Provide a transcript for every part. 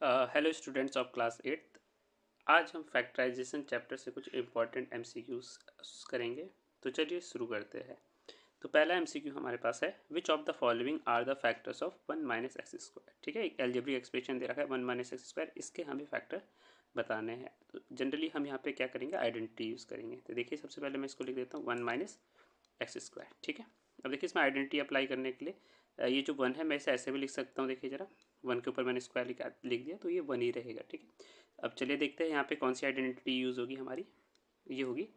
Hello students of class 8। आज हम factorisation chapter से कुछ इम्पॉर्टेंट एमसीक्यूज करेंगे। तो चलिए शुरू करते हैं। तो पहला एमसीक्यू हमारे पास है, which of the following are the factors of 1 minus x square. ठीक है, एक एल्जेब्रिक एक्सप्रेशन दे रखा है 1 माइनस एक्स स्क्वायर, इसके हमें फैक्टर बताने हैं। तो जनरली हम यहाँ पे क्या करेंगे, आइडेंटिटी यूज़ करेंगे। तो देखिए सबसे पहले मैं इसको लिख देता हूँ 1 माइनस एक्स स्क्वायर। ठीक है, अब देखिए इसमें आइडेंटिटी अप्लाई करने के लिए ये जो 1 है मैं इसे ऐसे भी लिख सकता हूँ। देखिए ज़रा, 1 के ऊपर मैंने स्क्वायर लिख दिया तो ये 1 ही रहेगा। ठीक है, अब चलिए देखते हैं यहाँ पे कौन सी आइडेंटिटी यूज़ होगी हमारी। ये होगी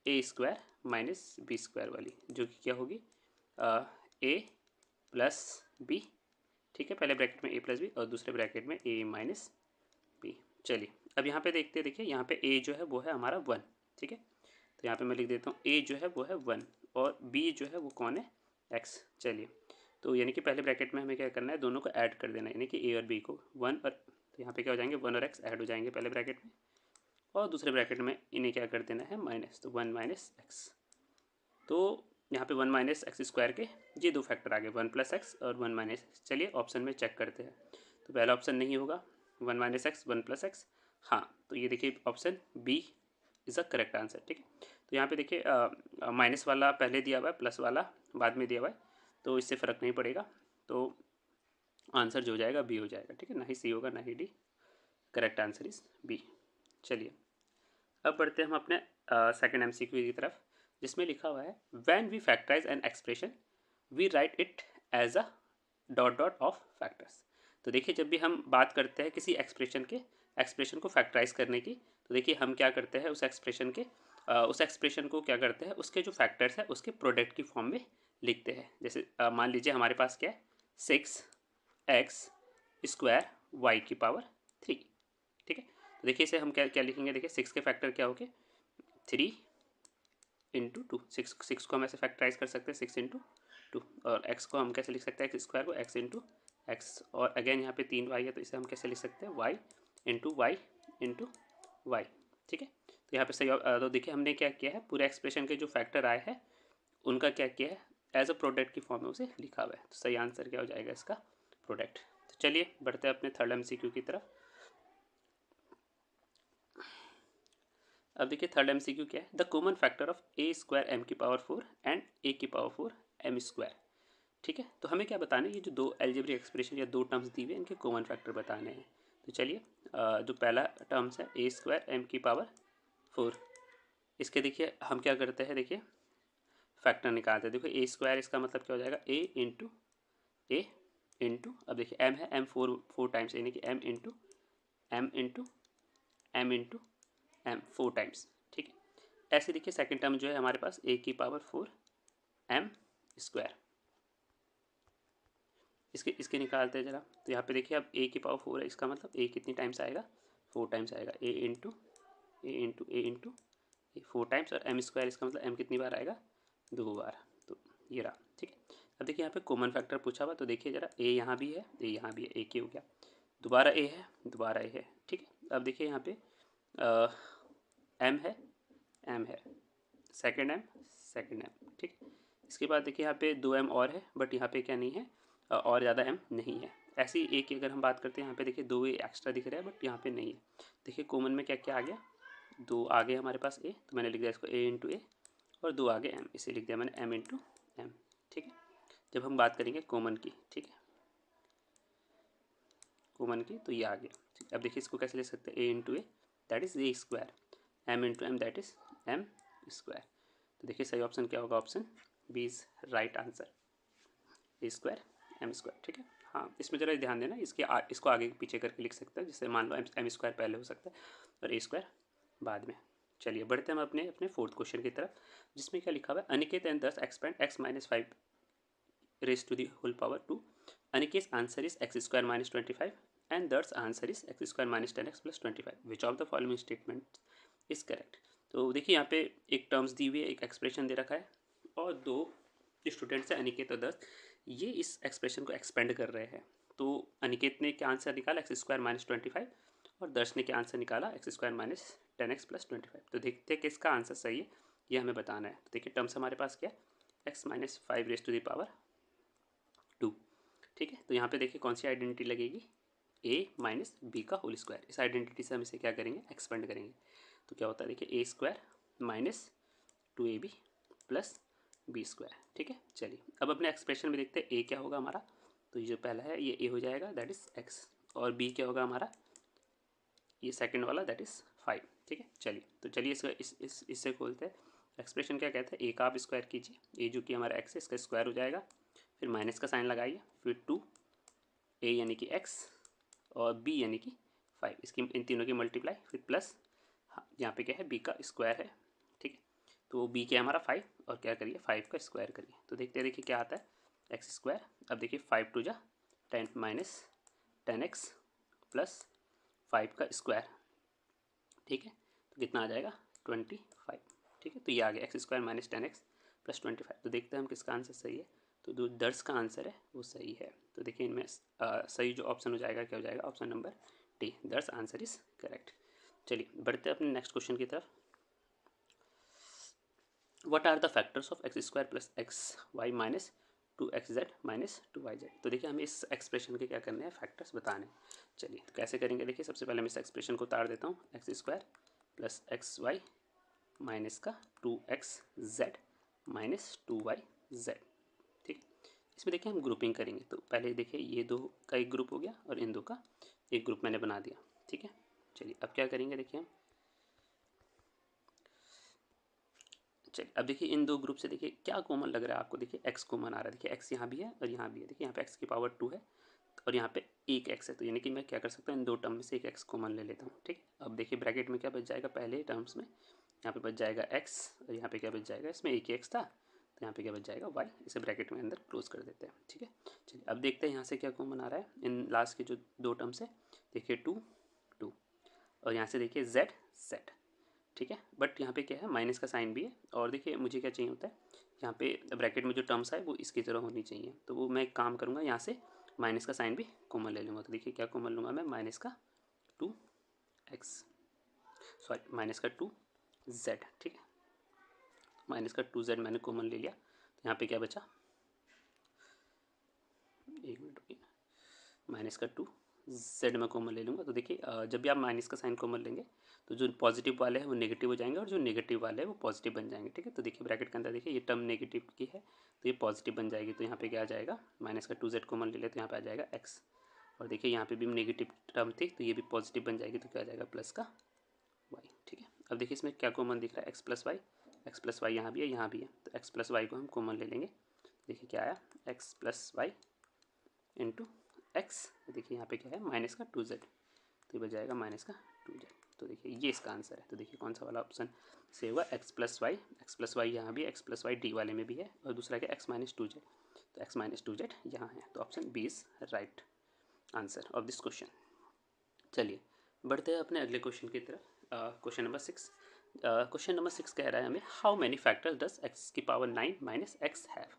ए स्क्वायर माइनस बी स्क्वायर वाली, जो कि क्या होगी ए प्लस बी। ठीक है, पहले ब्रैकेट में ए प्लस बी और दूसरे ब्रैकेट में ए माइनस बी। चलिए अब यहाँ पे देखते हैं, देखिए यहाँ पे ए जो है वो है हमारा 1। ठीक है, तो यहाँ पे मैं लिख देता हूँ ए जो है वो है 1 और बी जो है वो कौन है, एक्स। चलिए, तो यानी कि पहले ब्रैकेट में हमें क्या करना है, दोनों को ऐड कर देना है, यानी कि ए और बी को 1 और, तो यहाँ पे क्या हो जाएंगे 1 और एक्स ऐड हो जाएंगे पहले ब्रैकेट में, और दूसरे ब्रैकेट में इन्हें क्या कर देना है माइनस, तो 1 माइनस एक्स। तो यहाँ पे 1 माइनस एक्स स्क्वायर के ये दो फैक्टर आ गए, 1 प्लस एक्स और 1 माइनस एक्स। चलिए ऑप्शन में चेक करते हैं। तो पहला ऑप्शन नहीं होगा 1 माइनस एक्स 1 प्लस एक्स, हाँ तो ये देखिए option B is a correct answer. ठीक है, तो यहाँ पे देखिए माइनस वाला पहले दिया हुआ है, प्लस वाला बाद में दिया हुआ है, तो इससे फ़र्क नहीं पड़ेगा। तो आंसर जो हो जाएगा बी हो जाएगा। ठीक है, ना ही सी होगा ना ही D, correct answer is B. चलिए अब बढ़ते हैं हम अपने सेकेंड एमसीक्यू की तरफ, जिसमें लिखा हुआ है when we factorise an expression we write it as a dot dot of factors. तो देखिए जब भी हम बात करते हैं किसी एक्सप्रेशन को फैक्टराइज करने की, तो देखिए हम क्या करते हैं उस एक्सप्रेशन को क्या करते हैं, उसके जो फैक्टर्स है उसके प्रोडक्ट की फॉर्म में लिखते हैं। जैसे मान लीजिए हमारे पास क्या है, 6x स्क्वायर वाई की पावर 3। ठीक है, तो देखिए इसे हम क्या क्या लिखेंगे, देखिए 6 के फैक्टर क्या हो गए 3 इंटू टू। सिक्स को हम ऐसे फैक्टराइज कर सकते हैं 6 इंटू 2, और x को हम कैसे लिख सकते हैं, एक्स स्क्वायर को x इंटू एक्स, और अगेन यहाँ पे 3y है तो इसे हम कैसे लिख सकते हैं y into y into y. ठीक है, तो यहाँ पे सही तो देखिए हमने क्या किया है, पूरे एक्सप्रेशन के जो फैक्टर आए हैं उनका क्या किया है, एज अ प्रोडक्ट की फॉर्म में उसे लिखा हुआ है। तो सही आंसर क्या हो जाएगा इसका, प्रोडक्ट। तो चलिए बढ़ते हैं अपने थर्ड एमसीक्यू की तरफ। अब देखिए थर्ड एमसीक्यू क्या है, the common factor of a square m की पावर 4 एंड ए की पावर 4 एम स्क्वायर। ठीक है, तो हमें क्या बताना है, ये जो दो एल्जेब्रिक एक्सप्रेशन या दो टर्म्स दी हुए हैं इनके कॉमन फैक्टर बताने हैं। तो चलिए जो पहला टर्म्स है ए स्क्वायर एम की पावर 4, इसके देखिए हम क्या करते हैं, देखिए फैक्टर निकालते हैं। देखो ए स्क्वायर इसका मतलब क्या हो जाएगा, ए इंटू, अब देखिए एम है, एम फोर टाइम्स, यानी कि m into m into m into m 4 times. ठीक है, ऐसे देखिए सेकंड टर्म जो है हमारे पास ए की पावर 4 एम स्क्वायर, इसके इसके निकालते हैं जरा। तो यहाँ पे देखिए अब ए की पावर 4 है, इसका मतलब ए कितनी टाइम्स आएगा, 4 टाइम्स आएगा, ए इंटू ए 4 टाइम्स, और एम स्क्वायर इसका मतलब एम कितनी बार आएगा, 2 बार। तो ये रहा। ठीक है, अब देखिए यहाँ पे कॉमन फैक्टर पूछा हुआ, तो देखिए जरा ए यहाँ भी है, ए यहाँ भी है, ए की हो गया, दोबारा ए है, दोबारा ए है। ठीक है, अब देखिए यहाँ पे एम है, सेकेंड एम। ठीक है, इसके बाद देखिए यहाँ पे 2 एम और है, बट यहाँ पे क्या नहीं है, और ज़्यादा एम नहीं है। ऐसी ए की अगर हम बात करते हैं, यहाँ पे देखिए 2 ए एक्स्ट्रा दिख रहा है बट यहाँ पे नहीं है। देखिए कॉमन में क्या क्या आ गया, 2 आ गए हमारे पास ए, तो मैंने लिख दिया इसको ए इंटू ए, और 2 आगे एम, इसे लिख दिया मैंने एम इंटू एम। ठीक है, जब हम बात करेंगे कॉमन की, ठीक है कॉमन की, तो ये आ गया। ठीक, अब देखिए इसको कैसे लिख सकते हैं, a into a that is a square, m into m that is m square. तो देखिए सही ऑप्शन क्या होगा, option B is right answer, a square m square. ठीक है, हाँ इसमें ज़रा ध्यान देना, इसको आगे पीछे करके लिख सकते हैं, जिससे मान लो एम स्क्वायर पहले हो सकता है और ए स्क्वायर बाद में। चलिए बढ़ते हैं हम अपने अपने फोर्थ क्वेश्चन की तरफ, जिसमें क्या लिखा हुआ है, Aniket and 10 expand x minus 5 raise to the whole power 2। Aniket answer is x square minus 25 and theirs answer is x square minus 10x plus 25। Which of the following statement is correct. तो देखिए यहाँ पे एक टर्म्स दी हुई है, एक expression दे रखा है, और दो स्टूडेंट्स हैं अनिकेत और 10, ये इस एक्सप्रेशन को एक्सपेंड कर रहे हैं। तो अनिकेत ने क्या आंसर निकाला, एक्स स्क्वायर माइनस 25, और दर्श ने क्या आंसर निकाला, x square minus 10x plus 25। तो देखते हैं किसका आंसर सही है, ये हमें बताना है। तो देखिए टर्म्स हमारे पास क्या, x minus 5 raise to the power 2। ठीक है, तो यहाँ पे देखिए कौन सी आइडेंटिटी लगेगी, ए माइनस बी का होल स्क्वायर। इस आइडेंटिटी से हम इसे क्या करेंगे, एक्सपेंड करेंगे। तो क्या होता है देखिए, a square minus 2ab plus b square. ठीक है, चलिए अब अपने एक्सप्रेशन में देखते हैं ए क्या होगा हमारा। तो ये जो पहला है ये ए हो जाएगा, दैट इज एक्स, और बी क्या होगा हमारा, ये सेकंड वाला, दैट इज 5। ठीक है, चलिए तो चलिए इससे खोलते हैं। एक्सप्रेशन क्या कहते हैं, ए का आप स्क्वायर कीजिए, ए जो कि हमारा एक्स है इसका स्क्वायर हो जाएगा, फिर माइनस का साइन लगाइए, फिर 2 ए यानी कि एक्स और बी यानी कि 5, इसकी इन तीनों की मल्टीप्लाई, फिर प्लस, हाँ यहाँ पे क्या है, बी का स्क्वायर है। ठीक है, तो बी क्या है हमारा 5, और क्या करिए 5 का स्क्वायर करिए, तो देखते हैं देखिए क्या आता है, एक्स स्क्वायर। अब देखिए 5 टू जा 10 माइनस 10x प्लस 5 का स्क्वायर। ठीक है, तो कितना आ जाएगा 25। ठीक है, तो ये आ गया x square minus 10x plus 25। तो देखते हैं हम किसका आंसर सही है। तो जो दर्श का आंसर है वो सही है। तो देखिए इनमें सही जो ऑप्शन हो जाएगा क्या हो जाएगा, ऑप्शन नंबर डी, दर्श आंसर इज करेक्ट। चलिए बढ़ते हैं अपने नेक्स्ट क्वेश्चन की तरफ। What are the factors of x square plus x y minus 2xz minus 2yz। तो देखिए हमें इस एक्सप्रेशन के क्या करने हैं, फैक्टर्स बताने हैं। चलिए तो कैसे करेंगे, देखिए सबसे पहले मैं इस एक्सप्रेशन को उतार देता हूँ, x square plus x y minus का 2xz माइनस 2yz। ठीक, इसमें देखिए हम ग्रुपिंग करेंगे। तो पहले देखिए ये दो का एक ग्रुप हो गया और इन दो का एक ग्रुप मैंने बना दिया। ठीक है, चलिए अब क्या करेंगे, देखिए हम चलिए अब देखिए इन दो ग्रुप से देखिए क्या कॉमन लग रहा है आपको, देखिए एक्स कॉमन आ रहा है, देखिए एक्स यहाँ भी है और यहाँ भी है। देखिए यहाँ पे एक्स की पावर 2 है और यहाँ पे एक एक्स है, तो यानी कि मैं क्या कर सकता हूँ, इन दो टर्म में से एक एक्स कॉमन ले लेता हूँ। ठीक, अब देखिए ब्रैकेट में क्या बच जाएगा, पहले टर्म्स में यहाँ पे बच जाएगा एक्स और यहाँ पे क्या बच जाएगा, इसमें एक ही एक्स था तो यहाँ पे क्या बच जाएगा वाई। इसे ब्रैकेट में अंदर क्लोज कर देते हैं। ठीक है, चलिए अब देखते हैं यहाँ से क्या कॉमन आ रहा है इन लास्ट के जो दो टर्म्स है। देखिए 2 2 और यहाँ से देखिए z z। ठीक है, बट यहाँ पे क्या है, माइनस का साइन भी है, और देखिए मुझे क्या चाहिए होता है, यहाँ पे ब्रैकेट में जो टर्म्स है वो इसकी तरह होनी चाहिए। तो वो मैं एक काम करूँगा, यहाँ से माइनस का साइन भी कॉमन ले लूँगा। तो देखिए क्या कॉमन लूँगा मैं, माइनस का 2x, सॉरी माइनस का 2z। ठीक है, माइनस का 2z मैंने कॉमन ले लिया, तो यहाँ पे क्या बचा, एक मिनट रुकिए, माइनस का 2z में कॉमन ले लूँगा। तो देखिए जब भी आप माइनस का साइन कॉमन लेंगे तो जो पॉजिटिव वाले हैं वो नेगेटिव हो जाएंगे और जो नेगेटिव वाले हैं वो पॉजिटिव बन जाएंगे। ठीक है, तो देखिए ब्रैकेट के अंदर देखिए ये टर्म नेगेटिव की है तो ये पॉजिटिव बन जाएगी। तो यहाँ पे क्या आ जाएगा, माइनस का 2z कॉमन ले ले तो यहाँ पे आ जाएगा x, और देखिए यहाँ पे भी नेगेटिव टर्म थी तो ये भी पॉजिटिव बन जाएगी, तो क्या आ जाएगा प्लस का y। ठीक है, अब देखिए इसमें क्या कॉमन दिख रहा है, एक्स प्लस वाई यहाँ भी है यहाँ भी है, तो एक्स प्लस वाई को हम कॉमन ले लेंगे। देखिए क्या आया, x plus y into x. देखिए यहाँ पे क्या है, माइनस का 2z, तो ये बच जाएगा माइनस का 2z। तो देखिए ये इसका आंसर है। तो देखिए कौन सा वाला ऑप्शन से हुआ, एक्स प्लस वाई यहाँ भी, एक्स प्लस वाई डी वाले में भी है, और दूसरा क्या एक्स माइनस 2z, तो एक्स माइनस 2z यहाँ है। तो option B is right answer of this question. चलिए बढ़ते हैं अपने अगले क्वेश्चन की तरफ। Question number 6। क्वेश्चन नंबर 6 कह रहा है हमें, how many factors does x की पावर 9 माइनस एक्स हैव।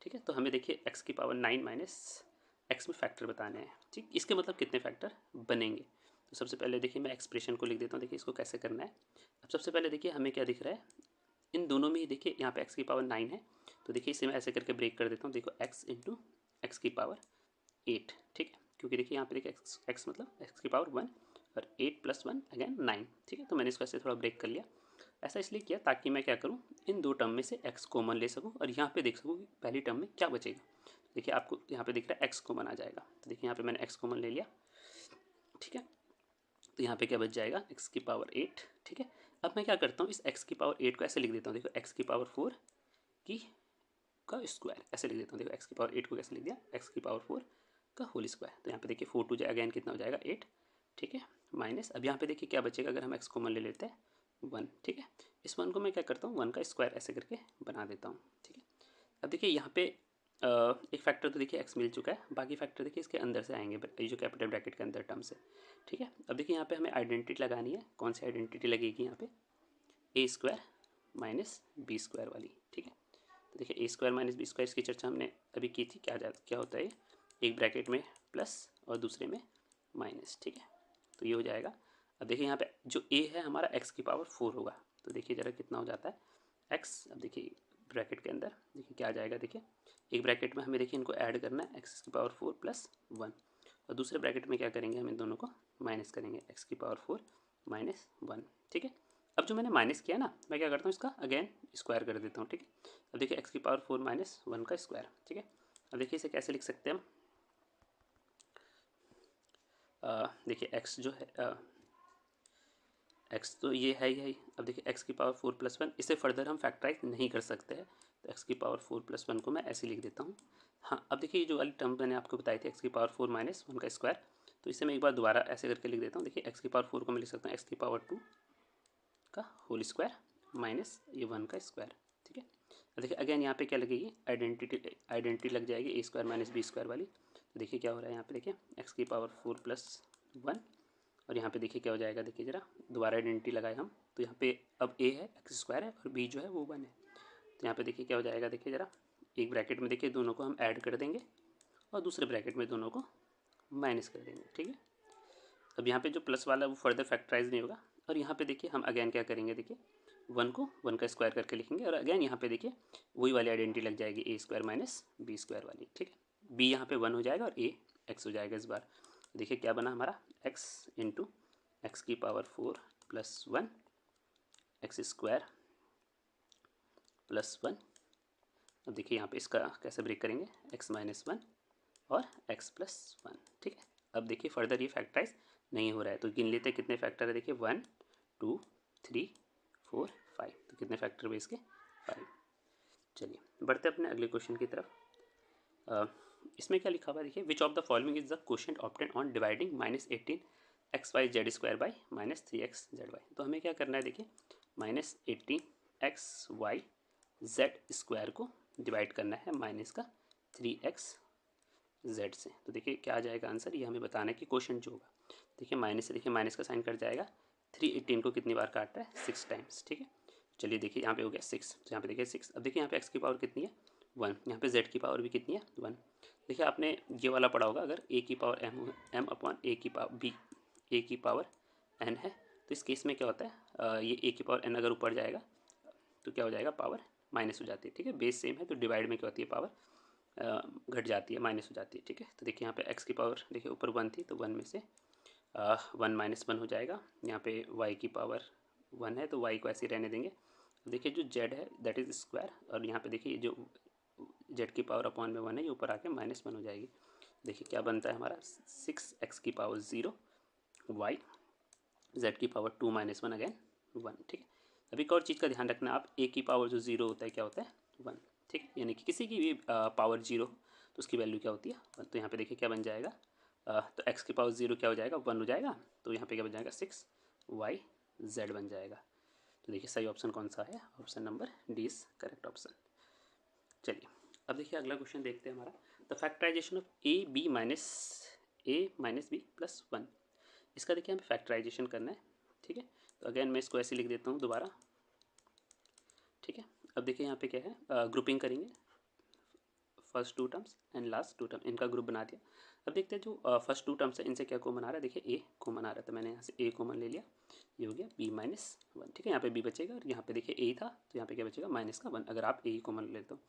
ठीक है, तो हमें देखिए एक्स की पावर 9 माइनस एक्स में फैक्टर बताने हैं। ठीक, इसके मतलब कितने फैक्टर बनेंगे। तो सबसे पहले देखिए मैं एक्सप्रेशन को लिख देता हूँ, देखिए इसको कैसे करना है। अब सबसे पहले देखिए हमें क्या दिख रहा है, इन दोनों में ही देखिए यहाँ पे एक्स की पावर 9 है, तो देखिए इसे मैं ऐसे करके ब्रेक कर देता हूँ। देखो एक्स इंटू एक्स की पावर 8। ठीक है, क्योंकि देखिए यहाँ पे देखिए एक्स मतलब एक्स की पावर 1 और 8 प्लस 1 अगेन 9। ठीक है, तो मैंने इसको ऐसे थोड़ा ब्रेक कर लिया। ऐसा इसलिए किया ताकि मैं क्या करूँ, इन दो टर्म में से एक्स कॉमन ले सकूँ और यहाँ पे देख सकूँ कि पहली टर्म में क्या बचेगा। देखिए आपको यहाँ पे दिख रहा है एक्स कॉमन आ जाएगा, तो देखिए यहाँ पे मैंने एक्स कॉमन ले लिया। ठीक है, तो यहाँ पे क्या बच जाएगा, एक्स की पावर 8। ठीक है, अब मैं क्या करता हूँ, इस एक्स की पावर 8 को ऐसे लिख देता हूँ। देखो एक्स की पावर 4 की का स्क्वायर ऐसे लिख देता हूँ। देखो एक्स की पावर 8 को कैसे लिख दिया, एक्स की पावर 4 का होल स्क्वायर। तो यहाँ पे देखिए 4 टू जाए अगेन कितना हो जाएगा 8। ठीक है, माइनस, अब यहाँ पे देखिए क्या बचेगा अगर हम एक्स कॉमन ले लेते हैं 1। ठीक है, इस 1 को मैं क्या करता हूँ, 1 का स्क्वायर ऐसे करके बना देता हूँ। ठीक है, अब देखिए यहाँ पे एक फैक्टर तो देखिए एक्स मिल चुका है, बाकी फैक्टर देखिए इसके अंदर से आएंगे, ये जो कैपिटल ब्रैकेट के अंदर टर्म से। ठीक है, अब देखिए यहाँ पे हमें आइडेंटिटी लगानी है। कौन सी आइडेंटिटी लगेगी यहाँ पे, ए स्क्वायर माइनस बी स्क्वायर वाली। ठीक है, तो देखिए a square minus B square की चर्चा हमने अभी की थी। क्या होता है, एक ब्रैकेट में प्लस और दूसरे में माइनस। ठीक है, तो ये हो जाएगा। अब देखिए यहाँ पे जो ए है हमारा एक्स की पावर 4 होगा, तो देखिए ज़रा कितना हो जाता है एक्स। अब देखिए ब्रैकेट के अंदर देखिए क्या आ जाएगा, देखिए एक ब्रैकेट में हमें देखिए इनको ऐड करना है, एक्स की पावर 4 प्लस 1, और दूसरे ब्रैकेट में क्या करेंगे, हम इन दोनों को माइनस करेंगे, एक्स की पावर 4 माइनस 1। ठीक है, अब जो मैंने माइनस किया ना, मैं क्या करता हूँ, इसका अगेन स्क्वायर कर देता हूँ। ठीक है, अब देखिए एक्स की पावर 4 माइनस 1 का स्क्वायर। ठीक है, अब देखिए इसे कैसे लिख सकते हैं हम, देखिए एक्स जो है एक्स तो ये है ही है। अब देखिए एक्स की पावर 4 प्लस 1, इसे फर्दर हम फैक्टराइज नहीं कर सकते हैं, तो एक्स की पावर 4 प्लस 1 को मैं ऐसे लिख देता हूँ। हाँ, अब देखिए जो वाली टर्म मैंने आपको बताई थी एक्स की पावर 4 माइनस 1 का स्क्वायर, तो इसे मैं एक बार दोबारा ऐसे करके लिख देता हूँ। देखिए एक्स की पावर 4 को मैं लिख सकता हूँ एक्स की पावर 2 का होल स्क्वायर माइनस ये 1 का स्क्वायर। ठीक है, देखिए अगेन यहाँ पे क्या लगेगी, आइडेंटिटी लग जाएगी ए स्क्वायर माइनस बी स्क्वायर वाली। तो देखिए क्या हो रहा है यहाँ पे, देखिए एक्स की पावर 4 प्लस 1, और यहाँ पे देखिए क्या हो जाएगा, देखिए जरा दोबारा आइडेंटिटी लगाए हम, तो यहाँ पे अब ए है एक्स स्क्वायर है और बी जो है वो 1 है। तो यहाँ पे देखिए क्या हो जाएगा, देखिए जरा एक ब्रैकेट में देखिए दोनों को हम ऐड कर देंगे और दूसरे ब्रैकेट में दोनों को माइनस कर देंगे। ठीक है, अब यहाँ पे जो प्लस वाला वो फर्दर फैक्टराइज नहीं होगा, और यहाँ पे देखिए हम अगेन क्या करेंगे, देखिए 1 को 1 का स्क्वायर करके लिखेंगे, और अगेन यहाँ पे देखिए वही वाली आइडेंटिटी लग जाएगी ए स्क्वायर माइनस बी स्क्वायर वाली। ठीक है, बी यहाँ पे 1 हो जाएगा और ए एक्स हो जाएगा इस बार। देखिए क्या बना हमारा, एक्स इंटू एक्स की power 4 plus 1 x square plus 1। अब देखिए यहाँ पे इसका कैसे ब्रेक करेंगे, एक्स माइनस 1 और एक्स प्लस 1। ठीक है, अब देखिए फर्दर ये फैक्टराइज नहीं हो रहा है, तो गिन लेते हैं कितने फैक्टर है। देखिए 1 2 3 4 5, तो कितने फैक्टर हुए इसके, 5। चलिए बढ़ते अपने अगले क्वेश्चन की तरफ। इसमें क्या लिखा हुआ है, देखिए which of the following is the question obtain on dividing minus 18 x y z square by minus 3 x z y. तो हमें क्या करना है, देखिए माइनस 18 एक्स वाई जेड स्क्वायर को डिवाइड करना है माइनस का 3 एक्स जेड से। तो देखिए क्या आ जाएगा आंसर, ये हमें बताना है कि क्वेश्चन जो होगा। देखिए माइनस से देखिए माइनस का साइन कट जाएगा, 318 को कितनी बार काट रहा है, 6 टाइम्स। ठीक है, चलिए देखिए यहाँ पे हो गया 6, तो यहाँ पे देखिए 6। अब देखिए यहाँ पे एक्स की पावर कितनी है, 1, यहाँ पे जेड की पावर भी कितनी है, 1। देखिए आपने ये वाला पढ़ा होगा, अगर ए की पावर एम अपॉन ए की पावर बी, ए की पावर एन है, तो इस केस में क्या होता है, ये ए की पावर एन अगर ऊपर जाएगा तो क्या हो जाएगा, पावर माइनस हो जाती है। ठीक है, बेस सेम है तो डिवाइड में क्या होती है, पावर घट जाती है, माइनस हो जाती है। ठीक है, तो देखिए यहाँ पे एक्स की पावर देखिए ऊपर 1 थी, तो 1 में से 1 माइनस 1 हो जाएगा। यहाँ पे वाई की पावर 1 है तो वाई को ऐसे ही रहने देंगे। देखिए जो जेड है दैट इज़ स्क्वायर, और यहाँ पे देखिए जो जेड की पावर अपॉन में 1 है ये ऊपर आके माइनस 1 हो जाएगी। देखिए क्या बनता है हमारा, 6 एक्स की पावर 0 वाई जेड की पावर 2 माइनस 1 अगेन 1। ठीक है, अभी एक और चीज़ का ध्यान रखना, आप ए की पावर जो 0 होता है क्या होता है, 1। ठीक है, यानी कि किसी की भी पावर 0 तो उसकी वैल्यू क्या होती है, 1। तो यहाँ पे देखिए क्या बन जाएगा, तो एक्स की पावर 0 क्या हो जाएगा, 1 हो जाएगा, तो यहाँ पे क्या बन जाएगा, 6 वाई जेड बन जाएगा। तो देखिए सही ऑप्शन कौन सा है, option number D is correct option. चलिए अब देखिए अगला क्वेश्चन देखते हैं हमारा, the factorisation of a minus b plus 1। इसका देखिए हमें फैक्टराइजेशन करना है। ठीक है, तो अगेन मैं इसको ऐसे लिख देता हूँ दोबारा। ठीक है, अब देखिए यहाँ पे क्या है, ग्रुपिंग करेंगे, first 2 terms and last 2 term, इनका ग्रुप बना दिया। अब देखते हैं जो फर्स्ट 2 टर्म्स है इनसे क्या कॉमन आ रहा है, देखिए ए कॉमन आ रहा है, तो मैंने यहाँ से ए कॉमन ले लिया, ये हो गया बी माइनस 1। ठीक है, यहाँ पे बी बचेगा और यहाँ पे देखिए ए था, तो यहाँ पे क्या बचेगा, माइनस का 1, अगर आप ए कॉमन लेते हो।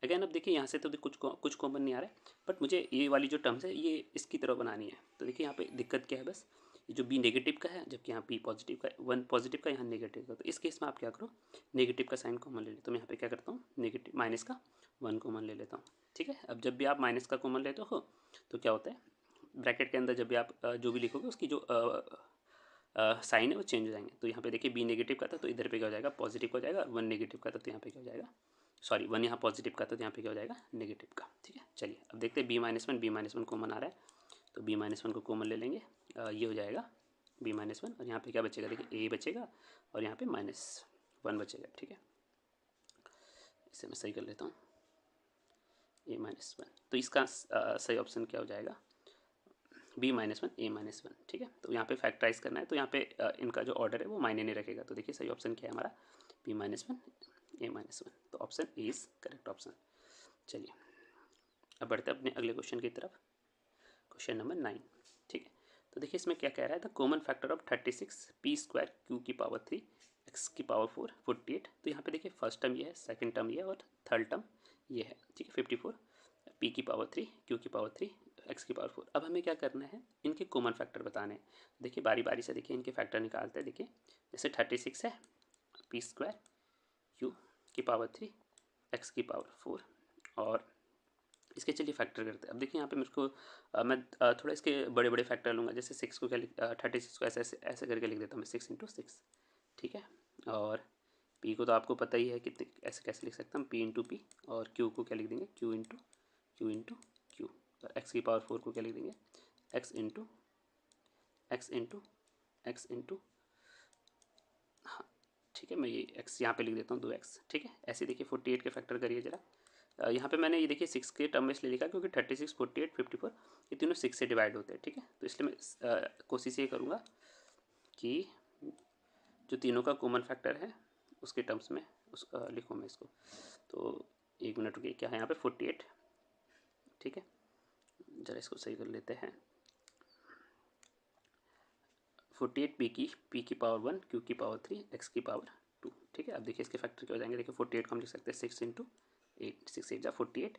अगेन अब देखिए यहाँ से तो कुछ कॉमन नहीं आ रहा है, बट मुझे ये वाली जो टर्म्स है ये इसकी तरह बनानी है। तो देखिए यहाँ पे दिक्कत क्या है, बस ये जो बी नेगेटिव का है जबकि यहाँ बी पॉजिटिव का है, 1 पॉजिटिव का यहाँ नेगेटिव का, तो इस केस में आप क्या करो, नेगेटिव का साइन कॉमन ले लो। तो मैं यहाँ पे क्या करता हूँ, नेगेटिव माइनस का 1 कॉमन ले लेता हूँ। ठीक है, अब जब भी आप माइनस का कॉमन लेते हो तो क्या होता है, ब्रैकेट के अंदर जब भी आप जो भी लिखोगे उसकी जो साइन है वो चेंज हो जाएंगे। तो यहाँ पे देखिए बी नेगेटिव का था तो इधर पे क्या हो जाएगा, पॉजिटिव का हो जाएगा, 1 नेगेटिव का था तो यहाँ पे क्या हो जाएगा, सॉरी 1 यहाँ पॉजिटिव का था तो यहाँ पे क्या हो जाएगा, नेगेटिव का। ठीक है, चलिए अब देखते हैं बी माइनस वन कॉमन आ रहा है, तो बी माइनस 1 को कॉमन ले लेंगे, ये हो जाएगा बी माइनस 1, और यहाँ पे क्या बचेगा, देखिए ए बचेगा और यहाँ पे माइनस 1 बचेगा। ठीक है, इसे मैं सही कर लेता हूँ, ए माइनस 1, तो इसका सही ऑप्शन क्या हो जाएगा, बी माइनस 1 ए माइनस 1। ठीक है, तो यहाँ पे फैक्टराइज करना है, तो यहाँ पे इनका जो ऑर्डर है वो मायने नहीं रखेगा। तो देखिए सही ऑप्शन क्या है हमारा, बी माइनस 1 ए माइनस 1, तो option A is correct option. चलिए अब बढ़ते हैं अपने अगले क्वेश्चन की तरफ, क्वेश्चन नंबर 9। ठीक है, तो देखिए इसमें क्या कह रहा है, the common factor of 36 P square Q की पावर 3 एक्स की पावर 4 48। तो यहाँ पे देखिए फर्स्ट टर्म ये है, सेकंड टर्म ये है और थर्ड टर्म ये है। ठीक है, 54 पी की पावर 3 क्यू की पावर 3 एक्स की पावर 4। अब हमें क्या करना है, इनके कॉमन फैक्टर बताने हैं। देखिए बारी बारी से देखिए इनके फैक्टर निकालते हैं। देखिए जैसे 36 है, पी स्क्वायर क्यू की पावर 3 एक्स की पावर 4, और इसके चलिए फैक्टर करते हैं। अब देखिए यहाँ पे मेरे को मैं थोड़ा इसके बड़े बड़े फैक्टर लूँगा। जैसे 6 को क्या 36 को ऐसे ऐसे ऐसे करके लिख देता हूँ मैं, 6 इंटू 6, ठीक है। और पी को तो आपको पता ही है कितने ऐसे कैसे लिख सकता हूँ, पी इंटू पी, और क्यू को क्या लिख देंगे, क्यू इंटू क्यू। और एक्स की पावर 4 को क्या लिख देंगे, एक्स इंटू हाँ ठीक है, मैं ये एक्स यहाँ पे लिख देता हूँ 2x, ठीक है। ऐसे देखिए 48 के फैक्टर करिए जरा। यहाँ पे मैंने ये देखिए 6 के टर्म में इसलिए लिखा क्योंकि 36, 48, 54 ये तीनों 6 से डिवाइड होते हैं, ठीक है। तो इसलिए मैं कोशिश ये करूँगा कि जो तीनों का कॉमन फैक्टर है उसके टर्म्स में लिखूँ मैं इसको। तो 1 मिनट रुकिए, क्या है यहाँ पे 48, ठीक है। ज़रा इसको सही कर लेते हैं। 48 पी की पावर 1, क्यू की पावर 3, एक्स की पावर 2, ठीक है। अब देखिए इसके फैक्टर क्या हो जाएंगे। देखिए 48 को हम लिख सकते हैं 6 इंटू 8, 6 8 जा 48,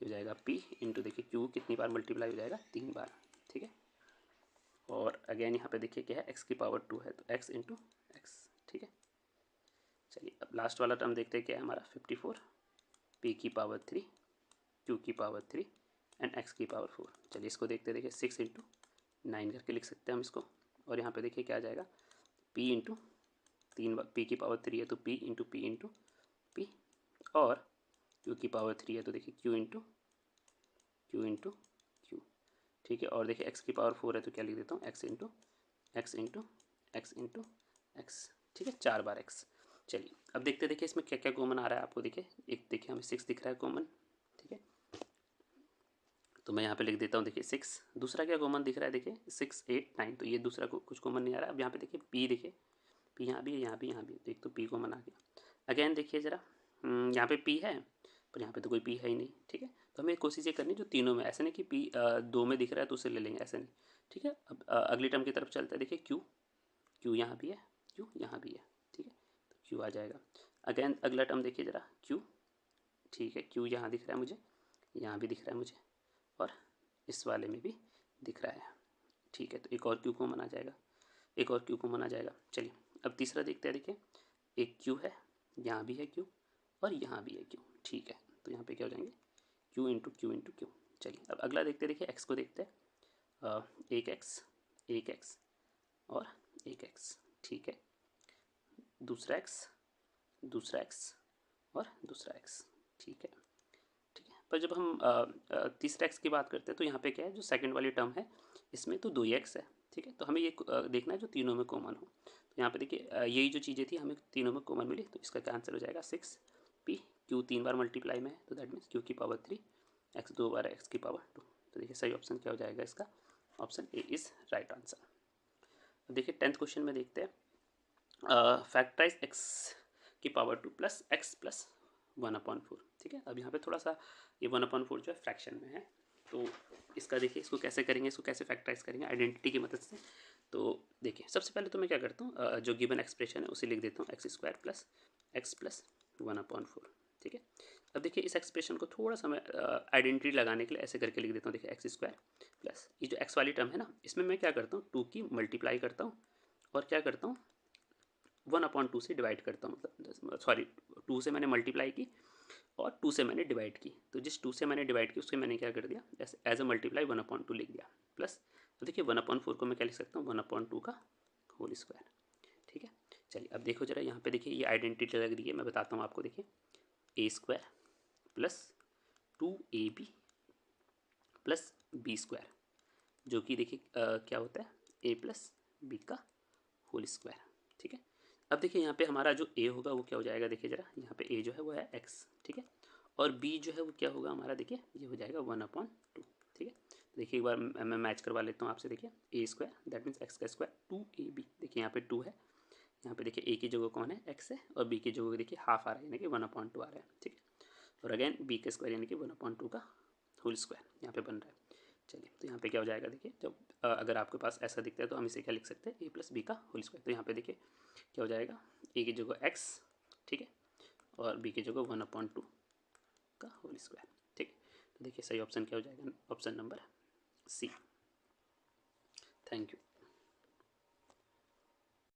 हो जाएगा पी इंटू देखिए क्यू कितनी बार मल्टीप्लाई हो जाएगा, 3 बार, ठीक है। और अगेन यहाँ पे देखिए क्या है, एक्स की पावर 2 है तो एक्स इंटू एक्स, ठीक है। चलिए अब लास्ट वाला टर्म देखते हैं क्या है हमारा, 54 पी की पावर 3, क्यू की पावर 3 एंड एक्स की पावर 4। चलिए इसको देखते देखिए 6 इंटू 9 करके लिख सकते हैं हम इसको। और यहाँ पे देखिए क्या आ जाएगा, पी इंटू 3, पी की पावर 3 है तो पी इंटू पी, और क्यू की पावर 3 है तो देखिए क्यू इंटू क्यू, ठीक है। और देखिए एक्स की पावर 4 है तो क्या लिख देता हूँ, एक्स इंटू एक्स, ठीक है, 4 बार एक्स। चलिए अब देखते देखिए इसमें क्या क्या कॉमन आ रहा है आपको। देखिए एक देखिए हमें 6 दिख रहा है कॉमन, ठीक है, तो मैं यहाँ पे लिख देता हूँ देखिए 6। दूसरा क्या कॉमन दिख रहा है, देखिए 6 8 9, तो ये दूसरा कुछ कॉमन नहीं आ रहा है। अब यहाँ पे देखिए पी, देखिए पी यहाँ भी है, यहाँ भी तो एक तो पी कॉमन आ गया। अगेन देखिए ज़रा, यहाँ पे पी है पर यहाँ पे तो कोई पी है ही नहीं, ठीक है। तो हमें कोशिश ये करनी जो तीनों में, ऐसे नहीं कि पी 2 में दिख रहा है तो उसे ले लेंगे, ऐसे नहीं, ठीक है। अब अगली टर्म की तरफ चलते हैं। देखिए क्यू यहाँ भी है, क्यू यहाँ भी है, ठीक है, तो क्यू आ जाएगा। अगेन अगला टर्म देखिए ज़रा, क्यू, ठीक है, क्यू यहाँ दिख रहा है मुझे, यहाँ भी दिख रहा है मुझे, और इस वाले में भी दिख रहा है, ठीक है। तो एक और क्यू कॉमन आ जाएगा, चलिए अब तीसरा देखते हैं। देखिए एक क्यू है, यहाँ भी है क्यू, और यहाँ भी है क्यू, ठीक है। तो यहाँ पे क्या हो जाएंगे, क्यू इंटू क्यू। चलिए अब अगला देखते हैं। देखिए एक्स को देखते हैं, एक एक्स और एक एक्स, ठीक है, दूसरा एक्स और दूसरा एक्स, ठीक है। पर जब हम तीसरा एक्स की बात करते हैं तो यहाँ पे क्या है, जो सेकंड वाली टर्म है इसमें तो 2 ही एक्स है, ठीक है। तो हमें ये देखना है जो तीनों में कॉमन हो। तो यहाँ पे देखिए यही जो चीज़ें थी हमें तीनों में कॉमन मिली, तो इसका क्या आंसर हो जाएगा 6 पी, क्यू 3 बार मल्टीप्लाई में है तो दैट मीन्स क्यू की पावर 3, एक्स 2 बार एक्स की पावर 2। तो देखिए सही ऑप्शन क्या हो जाएगा इसका, option A is right answer. अब देखिए 10th क्वेश्चन में देखते हैं, फैक्टराइज एक्स की पावर 2 प्लस एक्स प्लस 1/4, ठीक है। अब यहाँ पे थोड़ा सा ये 1/4 जो है फ्रैक्शन में है, तो इसका देखिए इसको कैसे करेंगे, इसको कैसे फैक्टराइज करेंगे आइडेंटिटी की मदद से। तो देखिए सबसे पहले तो मैं क्या करता हूँ, जो गिवन एक्सप्रेशन है उसे लिख देता हूँ x square plus x plus 1/4, ठीक है। अब देखिए इस एक्सप्रेशन को थोड़ा सा मैं आइडेंटिटी लगाने के लिए ऐसे करके लिख देता हूँ। देखिए एक्स स्क्वायर प्लस ये जो एक्स वाली टर्म है ना, इसमें मैं क्या करता हूँ 2 की मल्टीप्लाई करता हूँ और क्या करता हूँ 1/2 से डिवाइड करता हूँ, मतलब सॉरी 2 से मैंने मल्टीप्लाई की और 2 से मैंने डिवाइड की, तो जिस 2 से मैंने डिवाइड की उसके मैंने क्या कर दिया एज अ मल्टीप्लाई 1/2 लिख दिया प्लस। तो देखिए 1/4 को मैं क्या लिख सकता हूँ 1/2 का होल स्क्वायर, ठीक है। चलिए अब देखो जरा यहाँ पे देखिए ये आइडेंटिटी लग रही है, मैं बताता हूँ आपको। देखिए a square plus 2ab plus b square, जो कि देखिए क्या होता है ए प्लस बी का होल स्क्वायर, ठीक है। अब देखिए यहाँ पे हमारा जो ए होगा वो क्या हो जाएगा, देखिए जरा यहाँ पे ए जो है वो है एक्स, ठीक है, और बी जो है वो क्या होगा हमारा, देखिए ये हो जाएगा 1/2, ठीक है। देखिए एक बार मैं मैच करवा लेता हूँ आपसे। देखिए a square that means x का स्क्वायर 2ab, देखिए यहाँ पे 2 है, यहाँ पे देखिए ए की जगह कौन है एक्स है, और बी की जगह देखिए हाफ आ रहा है यानी कि 1/2 आ रहा है, ठीक है। और अगेन बी का स्क्वायर यानी कि 1/2 का होल स्क्वायर यहाँ पे बन रहा है। चलिए तो यहाँ पे क्या हो जाएगा, देखिए जब अगर आपके पास ऐसा दिखता है तो हम इसे क्या लिख सकते हैं ए प्लस बी का होल स्क्वायर। तो यहाँ पे देखिए क्या हो जाएगा, ए की जगह एक्स, ठीक है, और बी की जगह 1/2 का होल स्क्वायर, ठीक है। तो देखिए सही ऑप्शन क्या हो जाएगा, option number C. Thank you.